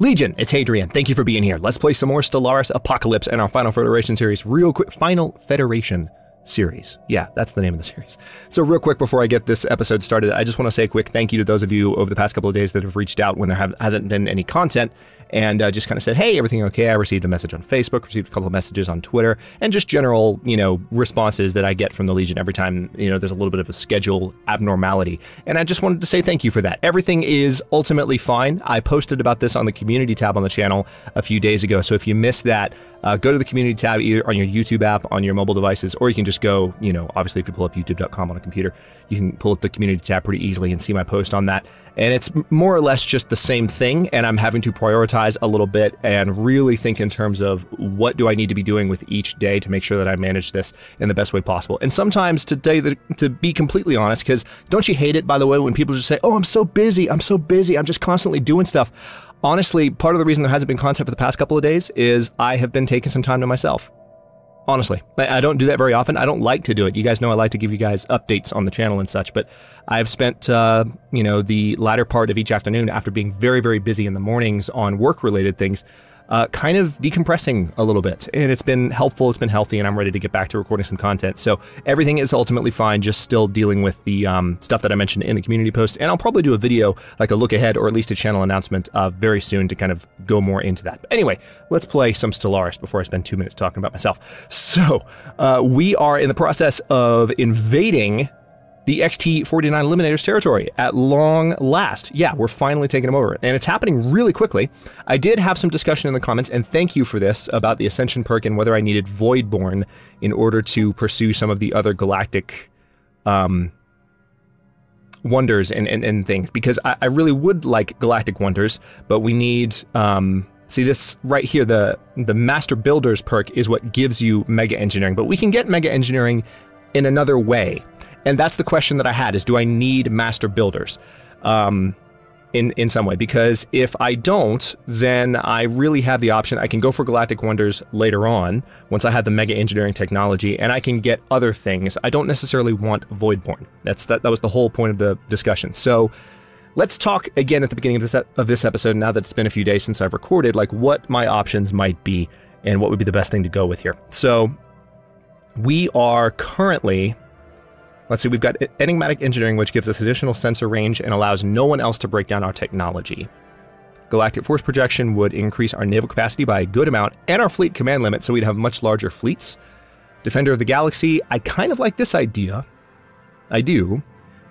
Legion, it's Hadrian. Thank you for being here. Let's play some more Stellaris Apocalypse and our Final Federation series. Real quick, Final Federation series. Yeah, that's the name of the series. So real quick before I get this episode started, I just want to say a quick thank you to those of you over the past couple of days that have reached out when there hasn't been any content and just kind of said, hey, everything okay? I received a message on Facebook, received a couple of messages on Twitter, and just general, responses that I get from the Legion every time, there's a little bit of a schedule abnormality. And I just wanted to say thank you for that. Everything is ultimately fine. I posted about this on the community tab on the channel a few days ago. So if you missed that, go to the community tab either on your YouTube app, on your mobile devices, or you can just go, obviously if you pull up youtube.com on a computer, you can pull up the community tab pretty easily and see my post on that. And it's more or less just the same thing, and I'm having to prioritize a little bit and really think in terms of what do I need to be doing with each day to make sure that I manage this in the best way possible. And sometimes, to be completely honest, because don't you hate it, by the way, when people just say, oh, I'm so busy, I'm just constantly doing stuff. Honestly, part of the reason there hasn't been content for the past couple of days is I have been taking some time to myself. Honestly, I don't do that very often. I don't like to do it. You guys know I like to give you guys updates on the channel and such, but I've spent, the latter part of each afternoon after being very, very busy in the mornings on work-related things, kind of decompressing a little bit. And it's been helpful, it's been healthy, and I'm ready to get back to recording some content. So everything is ultimately fine, just still dealing with the stuff that I mentioned in the community post. And I'll probably do a video, like a look ahead, or at least a channel announcement very soon to kind of go more into that. But anyway, let's play some Stellaris before I spend 2 minutes talking about myself. So we are in the process of invading the XT-49 Eliminator's territory at long last. Yeah, we're finally taking them over, and it's happening really quickly. I did have some discussion in the comments, and thank you for this, about the Ascension perk and whether I needed Voidborn in order to pursue some of the other galactic wonders and things, because I really would like galactic wonders, but we need... see this right here, the Master Builders perk is what gives you Mega Engineering, but we can get Mega Engineering in another way. And that's the question that I had, is do I need Master Builders in some way? Because if I don't, then I really have the option. I can go for Galactic Wonders later on, once I have the Mega Engineering technology, and I can get other things. I don't necessarily want Voidborn. That was the whole point of the discussion. So let's talk again at the beginning of this episode, now that it's been a few days since I've recorded, like what my options might be and what would be the best thing to go with here. So we are currently... Let's see, we've got Enigmatic Engineering, which gives us additional sensor range and allows no one else to break down our technology. Galactic Force Projection would increase our naval capacity by a good amount and our fleet command limit, so we'd have much larger fleets. Defender of the Galaxy, I kind of like this idea. I do.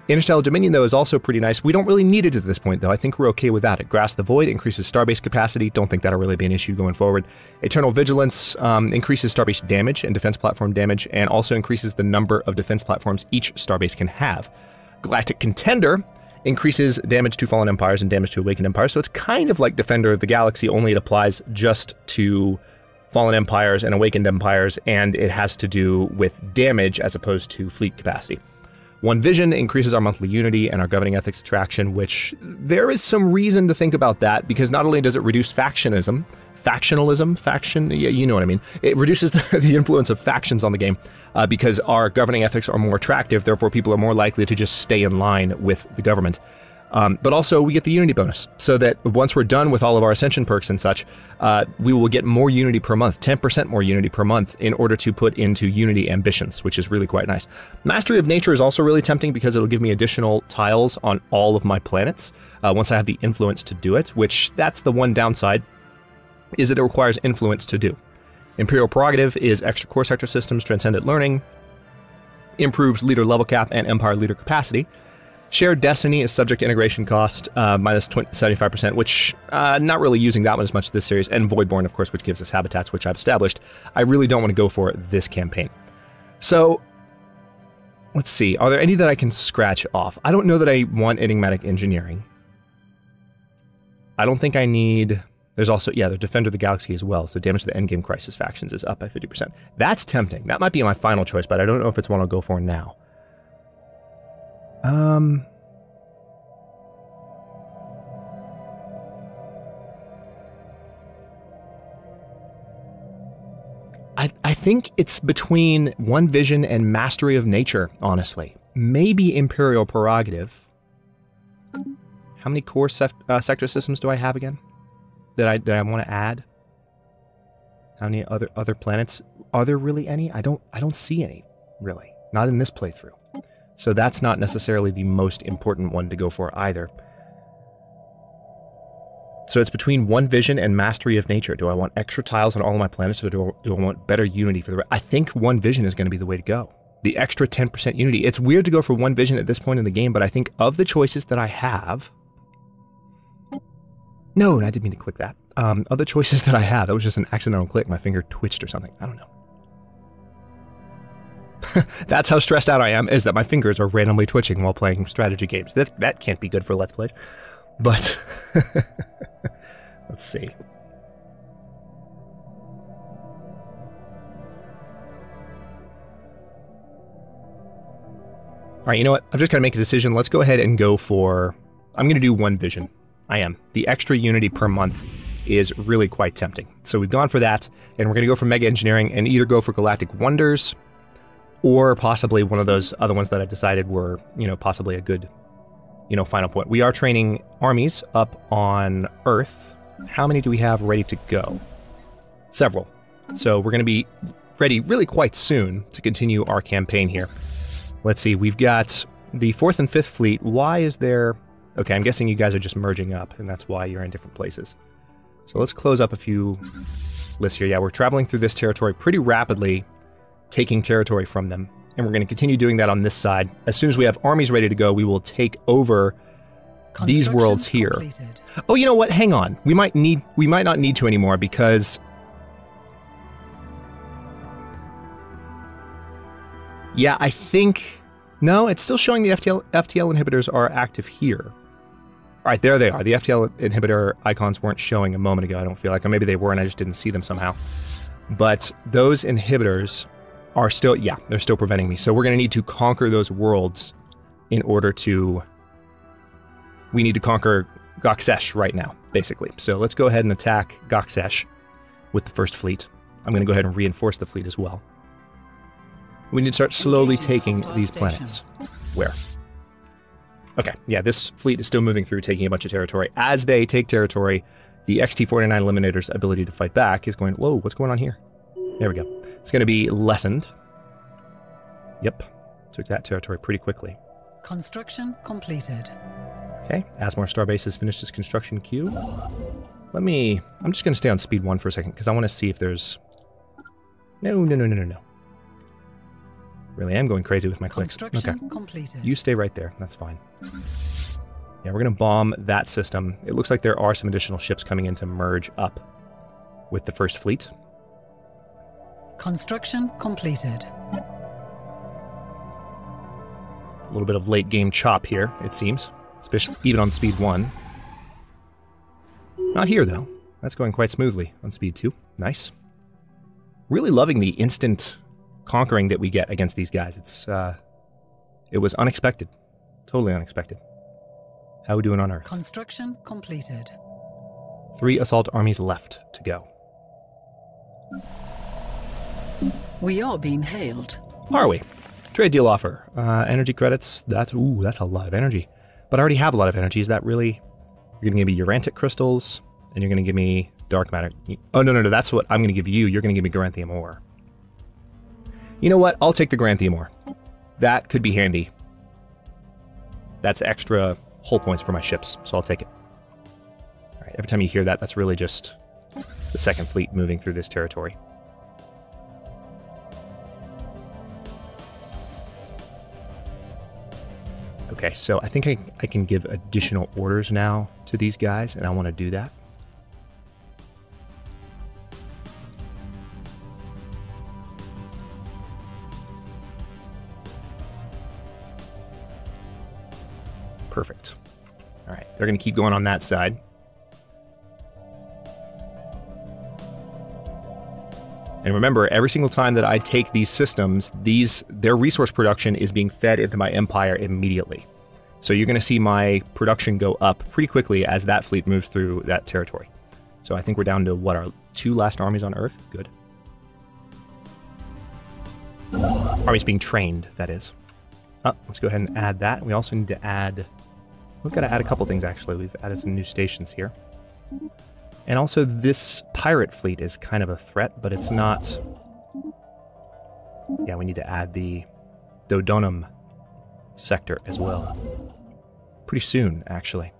Interstellar Dominion, though, is also pretty nice. We don't really need it at this point, though. I think we're okay with that. It Grasp the Void, increases starbase capacity. Don't think that'll really be an issue going forward. Eternal Vigilance increases starbase damage and defense platform damage, and also increases the number of defense platforms each starbase can have. Galactic Contender increases damage to fallen empires and damage to awakened empires, so it's kind of like Defender of the Galaxy, only it applies just to fallen empires and awakened empires, and it has to do with damage as opposed to fleet capacity. One Vision increases our monthly unity and our governing ethics attraction, which there is some reason to think about that, because not only does it reduce faction, yeah, you know what I mean. It reduces the influence of factions on the game because our governing ethics are more attractive, therefore people are more likely to just stay in line with the government. But also we get the unity bonus, so that once we're done with all of our Ascension perks and such, we will get more unity per month, 10% more unity per month, in order to put into unity ambitions, which is really quite nice. Mastery of Nature is also really tempting because it'll give me additional tiles on all of my planets once I have the influence to do it, which that's the one downside, is that it requires influence to do. Imperial Prerogative is extra core sector systems, transcendent learning, improves leader level cap and empire leader capacity. Shared Destiny is subject to integration cost, minus 75%, which not really using that one as much this series, and Voidborn, of course, which gives us habitats, which I've established. I really don't want to go for this campaign. So, let's see, are there any that I can scratch off? I don't know that I want Enigmatic Engineering. I don't think I need... There's also, yeah, the Defender of the Galaxy as well, so damage to the Endgame Crisis factions is up by 50%. That's tempting. That might be my final choice, but I don't know if it's one I'll go for now. I think it's between One Vision and Mastery of Nature, honestly. Maybe Imperial Prerogative. How many core sector systems do I have again? that I want to add? How many other planets? Are there really any? I don't see any, really. Not in this playthrough. So that's not necessarily the most important one to go for either. So it's between one vision and mastery of nature. Do I want extra tiles on all of my planets, or do I want better unity for the rest? I think one vision is going to be the way to go. The extra 10% unity. It's weird to go for one vision at this point in the game, but I think of the choices that I have... No, I didn't mean to click that. Of the choices that I have, that was just an accidental click. My finger twitched or something. I don't know. That's how stressed out I am, is that my fingers are randomly twitching while playing strategy games. That can't be good for Let's Plays. But, let's see. Alright, you know what? I'm just going to make a decision. Let's go ahead and go for... I'm going to do one vision. I am. The extra unity per month is really quite tempting. So we've gone for that, and we're going to go for Mega Engineering and either go for Galactic Wonders, or possibly one of those other ones that I decided were, you know, possibly a good, you know, final point. We are training armies up on Earth. How many do we have ready to go? Several. So we're going to be ready really quite soon to continue our campaign here. Let's see, we've got the 4th and 5th Fleet. Why is there... Okay, I'm guessing you guys are just merging up, and that's why you're in different places. So let's close up a few lists here. Yeah, we're traveling through this territory pretty rapidly, taking territory from them. And we're going to continue doing that on this side. As soon as we have armies ready to go, we will take over these worlds here. Completed. Oh, you know what? Hang on. We might not need to anymore because... Yeah, I think... No, it's still showing the FTL inhibitors are active here. All right, there they are. The FTL inhibitor icons weren't showing a moment ago, I don't feel like. Or maybe they were and I just didn't see them somehow. But those inhibitors are still... Yeah, they're still preventing me. So we're going to need to conquer those worlds in order to... We need to conquer Goxesh right now, basically. So let's go ahead and attack Goxesh with the 1st Fleet. I'm going to go ahead and reinforce the fleet as well. We need to start slowly taking these planets. Where? Okay, yeah, this fleet is still moving through, taking a bunch of territory. As they take territory, the XT-49 Eliminator's ability to fight back is going... Whoa, what's going on here? There we go. It's going to be lessened. Yep, took that territory pretty quickly. Construction completed. Okay, Asmar Starbase has finished its construction queue. I'm just going to stay on speed 1 for a second, because I want to see if there's... No. Really am going crazy with my clicks. Okay. Completed. You stay right there. That's fine. Yeah, we're going to bomb that system. It looks like there are some additional ships coming in to merge up with the 1st Fleet. Construction completed. A little bit of late game chop here, it seems. Especially even on speed 1. Not here, though. That's going quite smoothly on speed 2. Nice. Really loving the instant... conquering that we get against these guys. It was unexpected. Totally unexpected. How are we doing on Earth? Construction completed. 3 assault armies left to go. We are being hailed. Are we? Trade deal offer. Energy credits. That's a lot of energy. But I already have a lot of energy. Is that really... You're going to give me Urantic crystals, and you're going to give me dark matter. Oh, no. That's what I'm going to give you. You're going to give me Garanthium ore. You know what? I'll take the Garanthium ore. That could be handy. That's extra hull points for my ships, so I'll take it. Alright, every time you hear that, that's really just the 2nd Fleet moving through this territory. Okay, so I think I can give additional orders now to these guys, and I want to do that. Perfect. All right, they're going to keep going on that side. And remember, every single time that I take these systems, their resource production is being fed into my empire immediately. So you're going to see my production go up pretty quickly as that fleet moves through that territory. So I think we're down to, what, our 2 last armies on Earth? Good. Armies being trained, that is. Let's go ahead and add that. We also need to add... We've got to add a couple things, actually. We've added some new stations here. And also this pirate fleet is kind of a threat, but it's not... Yeah, we need to add the Dodonum sector as well. Pretty soon, actually.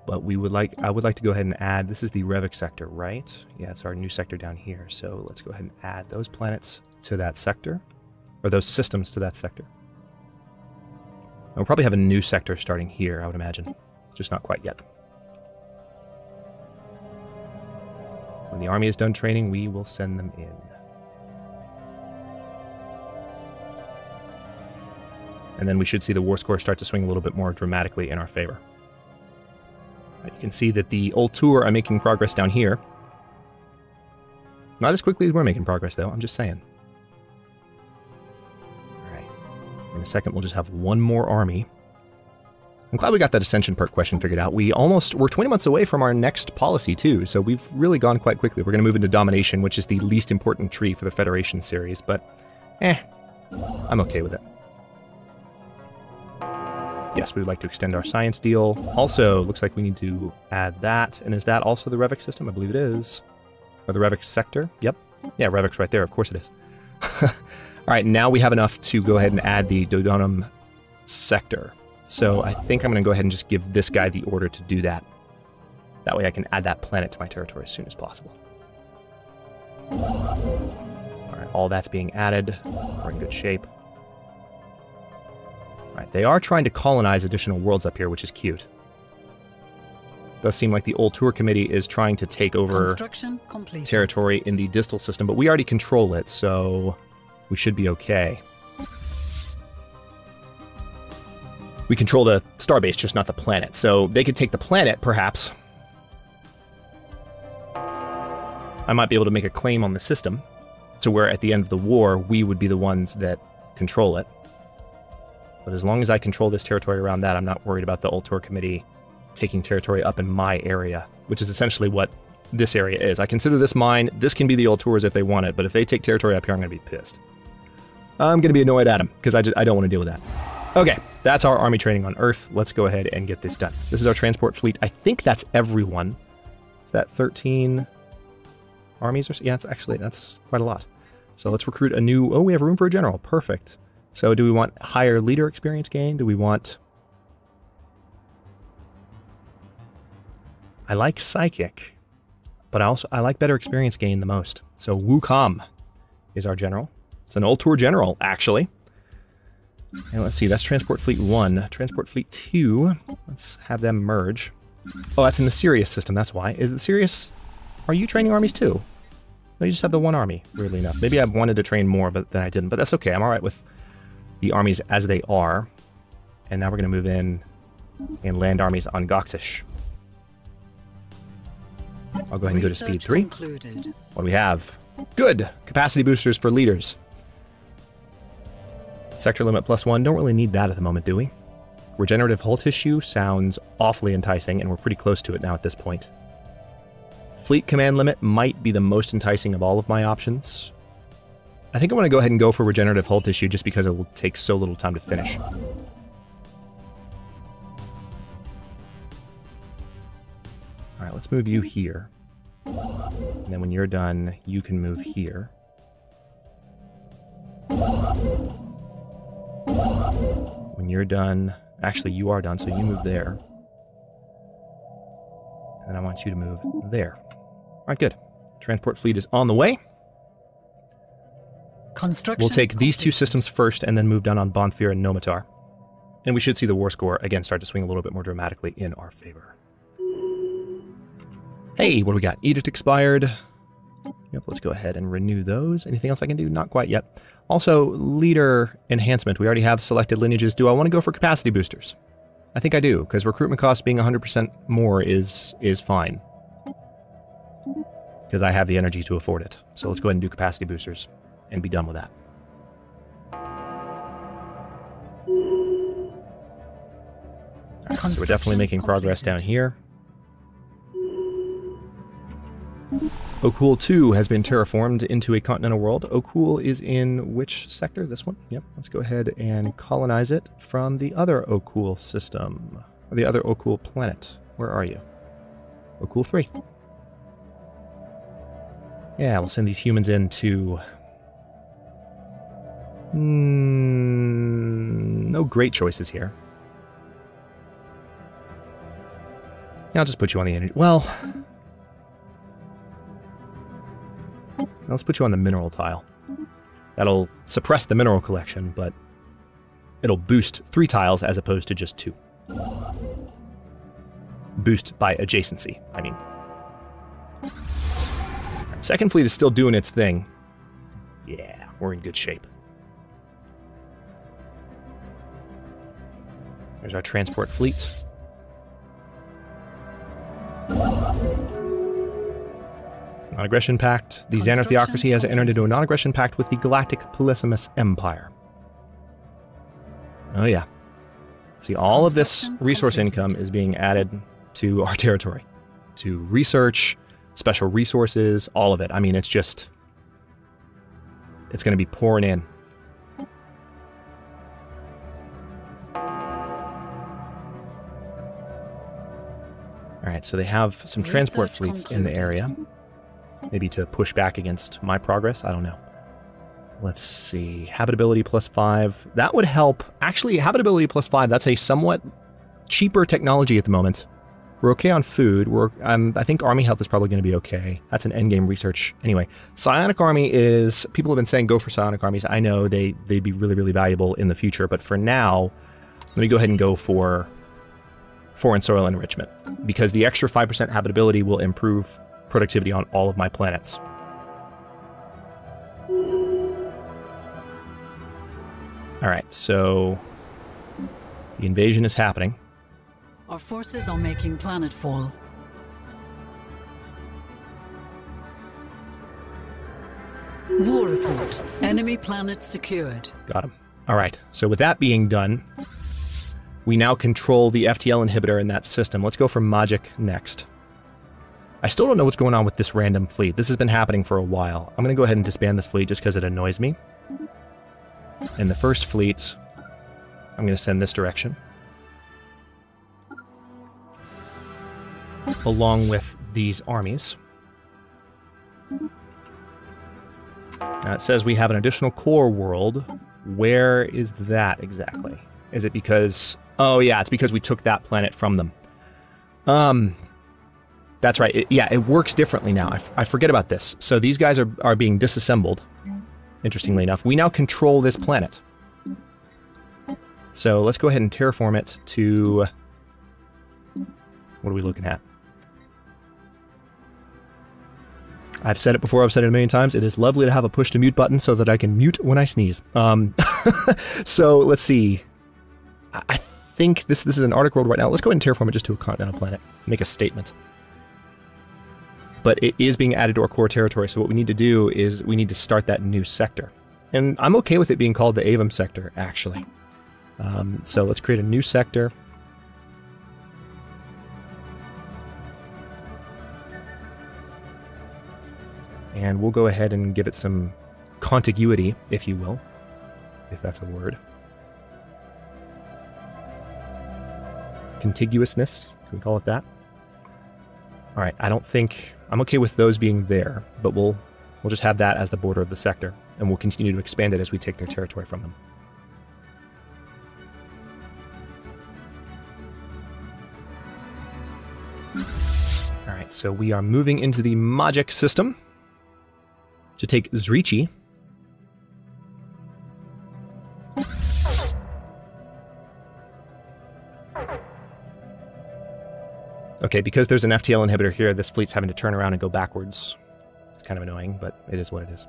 But I would like to go ahead and add, this is the Redux sector, right? Yeah, it's our new sector down here. So let's go ahead and add those planets to that sector, or those systems to that sector. And we'll probably have a new sector starting here, I would imagine. Just not quite yet. When the army is done training, we will send them in. And then we should see the war score start to swing a little bit more dramatically in our favor. You can see that the old tour are making progress down here. Not as quickly as we're making progress, though. I'm just saying. Alright. In a second, we'll just have one more army. I'm glad we got that Ascension perk question figured out. We're 20 months away from our next policy, too, so we've really gone quite quickly. We're going to move into Domination, which is the least important tree for the Federation series, but I'm okay with it. Yes, we would like to extend our science deal. Also, looks like we need to add that. And is that also the Redux system? I believe it is. Or the Redux sector? Yep. Yeah, Redux right there. Of course it is. All right, now we have enough to go ahead and add the Dodonum sector. So I think I'm going to go ahead and just give this guy the order to do that. That way I can add that planet to my territory as soon as possible. All right, all that's being added. We're in good shape. Right, they are trying to colonize additional worlds up here, which is cute. Does seem like the old tour committee is trying to take over territory in the distal system, but we already control it, so we should be okay. We control the starbase, just not the planet, so they could take the planet, perhaps. I might be able to make a claim on the system, to where at the end of the war, we would be the ones that control it. But as long as I control this territory around that, I'm not worried about the old tour committee taking territory up in my area, which is essentially what this area is. I consider this mine. This can be the old tours if they want it, but if they take territory up here, I'm going to be pissed. I'm going to be annoyed at them, because I don't want to deal with that. Okay, that's our army training on Earth. Let's go ahead and get this done. This is our transport fleet. I think that's everyone. Is that 13 armies? Yeah, that's quite a lot. So let's recruit a new... Oh, we have room for a general. Perfect. So do we want higher leader experience gain? Do we want... I like psychic, but I like better experience gain the most. So Wukong is our general. It's an old tour general, actually. And let's see, that's Transport Fleet 1. Transport Fleet 2, let's have them merge. Oh, that's in the Sirius system, that's why. Is it Sirius... Are you training armies too? No, you just have the one army, weirdly enough. Maybe I wanted to train more, but then I didn't. But that's okay, I'm alright with the armies as they are. And now we're going to move in and land armies on Goxish. I'll go ahead and go to speed 3. Concluded. What do we have? Good! Capacity boosters for leaders. Sector limit +1. Don't really need that at the moment, do we? Regenerative hull tissue sounds awfully enticing, and we're pretty close to it now at this point. Fleet command limit might be the most enticing of all of my options. I think I want to go ahead and go for regenerative hull tissue just because it will take so little time to finish. Alright, let's move you here. And then when you're done, you can move here. When you're done... Actually, you are done, so you move there. And I want you to move there. Alright, good. Transport fleet is on the way. We'll take these two systems first and then move down on Bonfire and Nomatar. And we should see the war score, again, start to swing a little bit more dramatically in our favor. Hey, what do we got? Edict expired. Yep, let's go ahead and renew those. Anything else I can do? Not quite yet. Also, leader enhancement. We already have selected lineages. Do I want to go for capacity boosters? I think I do, because recruitment cost being 100% more is fine. Because I have the energy to afford it. So let's go ahead and do capacity boosters and be done with that. Right, so we're definitely making progress down here. Okul 2 has been terraformed into a continental world. Okul is in which sector? This one? Yep. Let's go ahead and colonize it from the other Okul system. Or the other Okul planet. Where are you? Okul 3. Yeah, we'll send these humans in to... no great choices here. Yeah, I'll just put you on the energy... Well... let's put you on the mineral tile. That'll suppress the mineral collection, but it'll boost 3 tiles as opposed to just 2. Boost by adjacency, I mean. Second fleet is still doing its thing. Yeah, we're in good shape. There's our transport fleet. Non-aggression pact. The Xander theocracy has entered into a non-aggression pact with the Galactic Polysemous Empire. Oh yeah. See, all of this resource income is being added to our territory. To research, special resources, all of it. I mean, it's just... it's going to be pouring in. Alright, so they have some transport fleets in the area. Maybe to push back against my progress, I don't know. Let's see, habitability +5. That would help. Actually, habitability +5, that's a somewhat cheaper technology at the moment. We're okay on food. I think army health is probably going to be okay. That's an endgame research. Anyway, psionic army is... people have been saying go for psionic armies. I know they'd be really, really valuable in the future. But for now, let me go ahead and go for foreign soil enrichment. Because the extra 5% habitability will improve productivity on all of my planets. Alright, so... the invasion is happening. Our forces are making planetfall. War report. Enemy planet secured. Got him. Alright, so with that being done, we now control the FTL inhibitor in that system. Let's go for Magic next. I still don't know what's going on with this random fleet. This has been happening for a while. I'm going to go ahead and disband this fleet just because it annoys me. And the first fleet, I'm going to send this direction. Along with these armies. Now it says we have an additional core world. Where is that exactly? Is it because... oh yeah, it's because we took that planet from them. That's right. It works differently now. I forget about this. So these guys are being disassembled. Interestingly enough, we now control this planet. So let's go ahead and terraform it to... what are we looking at? I've said it before, I've said it a million times. It is lovely to have a push to mute button so that I can mute when I sneeze. So let's see. I think this is an Arctic world right now. Let's go ahead and terraform it just to a continental planet. Make a statement. But it is being added to our core territory, so what we need to do is we need to start that new sector. And I'm okay with it being called the Avum sector, actually. So let's create a new sector. And we'll go ahead and give it some contiguity, if you will, if that's a word. Contiguousness, can we call it that? All right, I don't think... I'm okay with those being there, but we'll just have that as the border of the sector, and we'll continue to expand it as we take their territory from them. All right, so we are moving into the Magic system to take Cherryh. Okay, because there's an FTL inhibitor here, this fleet's having to turn around and go backwards. It's kind of annoying, but it is what it is.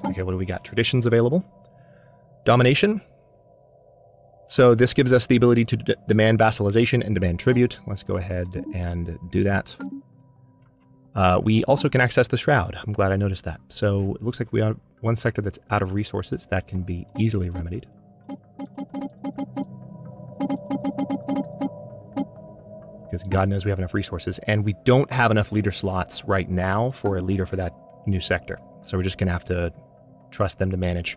Okay, what do we got? Traditions available. Domination. So this gives us the ability to demand vassalization and demand tribute. Let's go ahead and do that. We also can access the Shroud. I'm glad I noticed that. So it looks like we have one sector that's out of resources. That can be easily remedied. Because God knows we have enough resources. And we don't have enough leader slots right now for a leader for that new sector. So we're just going to have to trust them to manage.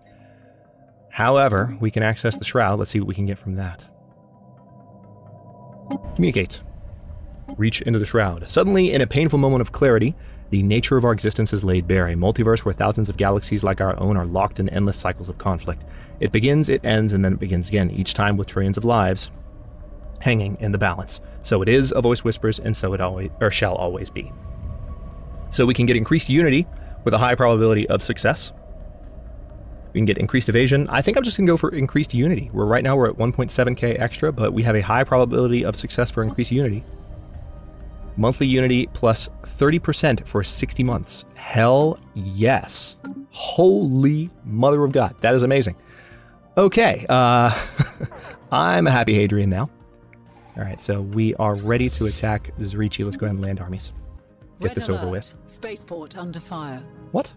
However, we can access the Shroud. Let's see what we can get from that. Communicate. reach into the shroud. Suddenly, in a painful moment of clarity, the nature of our existence is laid bare, a multiverse where thousands of galaxies like our own are locked in endless cycles of conflict. It begins, it ends, and then it begins again, each time with trillions of lives hanging in the balance. So it is, a voice whispers, and so it always, or shall always be. So we can get increased unity with a high probability of success. We can get increased evasion. I think I'm just going to go for increased unity. Right now we're at 1.7k extra, but we have a high probability of success for increased unity. Monthly unity plus 30% for 60 months. Hell yes. Holy mother of God. That is amazing. Okay. I'm a happy Hadrian now. All right, so we are ready to attack Cherryh. Let's go ahead and land armies. Get this over with. Spaceport under fire. What?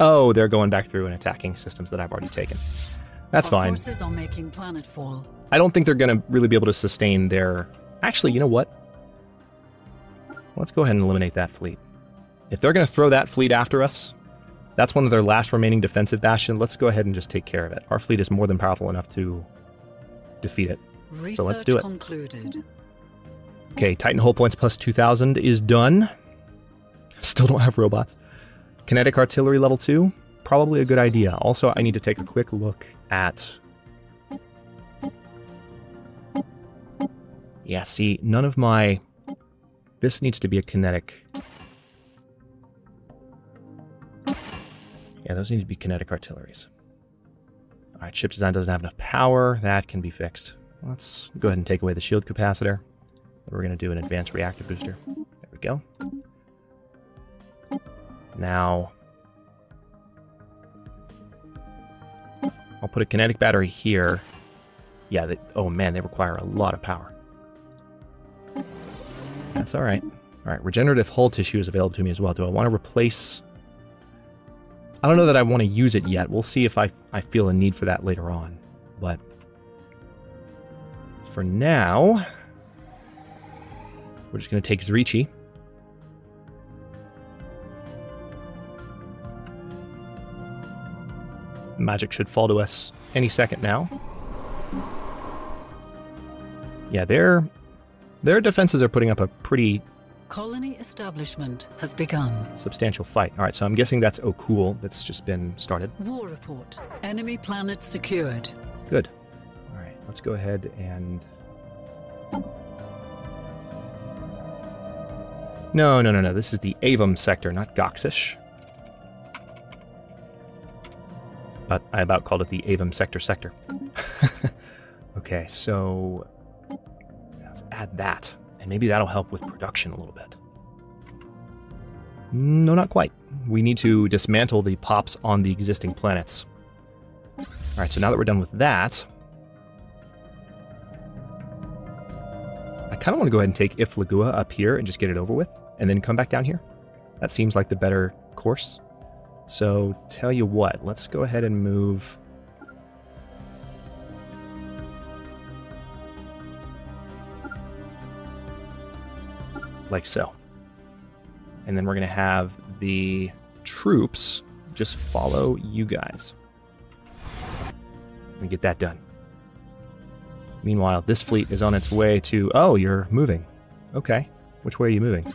Oh, they're going back through and attacking systems that I've already taken. That's fine. Forces are making planetfall. I don't think they're going to really be able to sustain their... Actually, you know what? Let's go ahead and eliminate that fleet. If they're going to throw that fleet after us, that's one of their last remaining defensive bastion. Let's go ahead and just take care of it. Our fleet is more than powerful enough to defeat it. Research so let's do it. Concluded. Okay, Titan hull points plus 2,000 is done. Still don't have robots. Kinetic artillery level 2, probably a good idea. Also, I need to take a quick look at... Yeah, see, none of my... This needs to be a kinetic... Yeah, those need to be kinetic artilleries. Alright, ship design doesn't have enough power. That can be fixed. Let's go ahead and take away the shield capacitor. We're going to do an advanced reactor booster. There we go. Now, I'll put a kinetic battery here. Yeah, oh man, they require a lot of power. That's alright. Alright, regenerative hull tissue is available to me as well. Do I want to replace... I don't know that I want to use it yet. We'll see if I feel a need for that later on. But for now, we're just going to take Cherryh. Magic should fall to us any second now. Yeah, their defenses are putting up a pretty... Colony establishment has begun. Substantial fight. All right, so I'm guessing that's cool. That's just been started. War report. Enemy planet secured. Good. All right, let's go ahead and... No. This is the Avum sector, not Goxish. But I about called it the Avum sector. Okay, so let's add that. And maybe that'll help with production a little bit. No, not quite. We need to dismantle the pops on the existing planets. Alright, so now that we're done with that, I kind of want to go ahead and take Iflagua up here and just get it over with, and then come back down here. That seems like the better course. So, tell you what, let's go ahead and move... like so. And then we're going to have the troops just follow you guys. And get that done. Meanwhile, this fleet is on its way to... Oh, you're moving. Okay. Which way are you moving?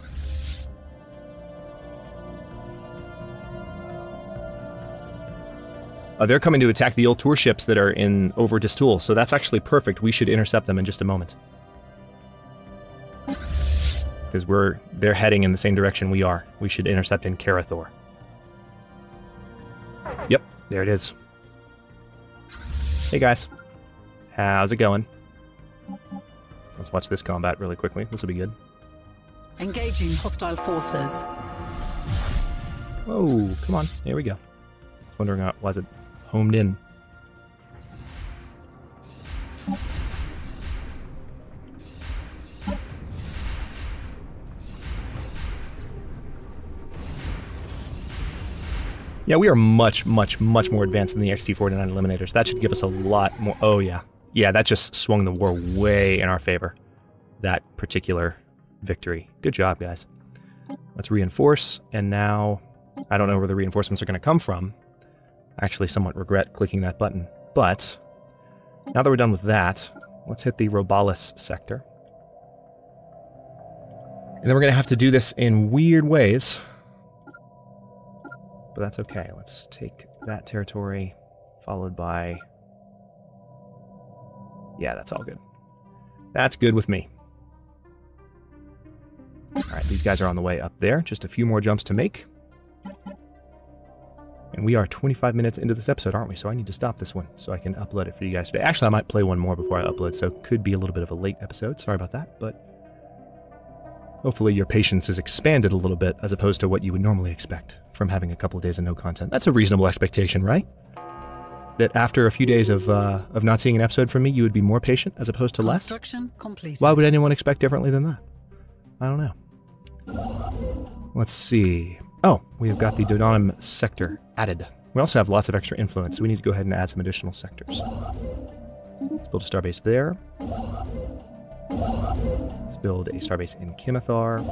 They're coming to attack the old tour ships that are in over Distul, so that's actually perfect. We should intercept them in just a moment. Because they're heading in the same direction we are. We should intercept in Karathor. Yep, there it is. Hey guys, how's it going? Let's watch this combat really quickly. This will be good. Engaging hostile forces. Whoa, come on, here we go. Wondering why is it homed in? Yeah, we are much more advanced than the XT-49 Eliminators. That should give us a lot more... Oh, yeah. Yeah, that just swung the war way in our favor. That particular victory. Good job, guys. Let's reinforce, and now... I don't know where the reinforcements are going to come from. I actually somewhat regret clicking that button. But, now that we're done with that, let's hit the Robalis sector. And then we're going to have to do this in weird ways. But that's okay. Let's take that territory, followed by... Yeah, that's all good. That's good with me. Alright, these guys are on the way up there. Just a few more jumps to make. And we are 25 minutes into this episode, aren't we? So I need to stop this one so I can upload it for you guys today. Actually, I might play one more before I upload, so it could be a little bit of a late episode. Sorry about that, but hopefully your patience is expanded a little bit as opposed to what you would normally expect from having a couple of days of no content. That's a reasonable expectation, right? That after a few days of not seeing an episode from me, you would be more patient as opposed to less? Construction completed. Why would anyone expect differently than that? I don't know. Let's see. Oh, we have got the Dodonum sector added. We also have lots of extra influence, so we need to go ahead and add some additional sectors. Let's build a starbase there. Let's build a starbase in Kimithar.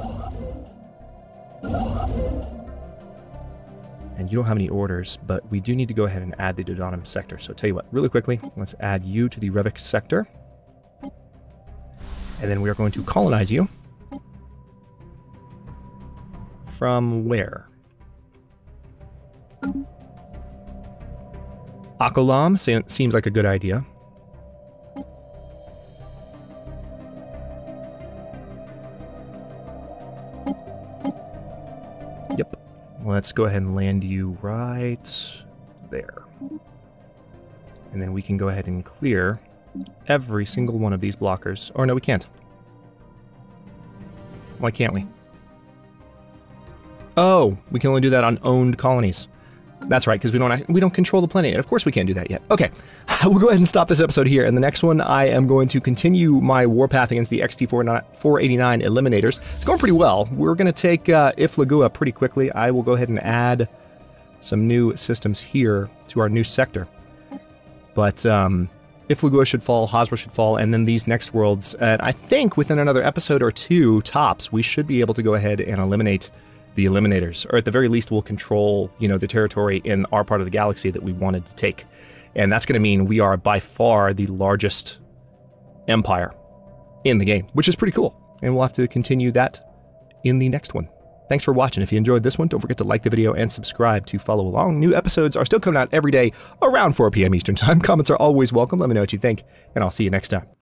And you don't have any orders, but we do need to go ahead and add the Dodonum sector. So tell you what, really quickly, let's add you to the Redux sector. And then we are going to colonize you. From where? Akolam seems like a good idea. Yep. Let's go ahead and land you right there. And then we can go ahead and clear every single one of these blockers. Or no, we can't. Why can't we? Oh, we can only do that on owned colonies. That's right, because we don't control the planet yet. Of course we can't do that yet. Okay, we'll go ahead and stop this episode here. In the next one, I am going to continue my warpath against the XT489 Eliminators. It's going pretty well. We're going to take Iflagua pretty quickly. I will go ahead and add some new systems here to our new sector. But Iflagua should fall, Hasra should fall, and then these next worlds. And I think within another episode or two, tops, we should be able to go ahead and eliminate the Eliminators, or at the very least we'll control, the territory in our part of the galaxy that we wanted to take. And that's going to mean we are by far the largest empire in the game, which is pretty cool. And we'll have to continue that in the next one. Thanks for watching. If you enjoyed this one, don't forget to like the video and subscribe to follow along. New episodes are still coming out every day around 4 p.m. Eastern Time. Comments are always welcome. Let me know what you think, and I'll see you next time.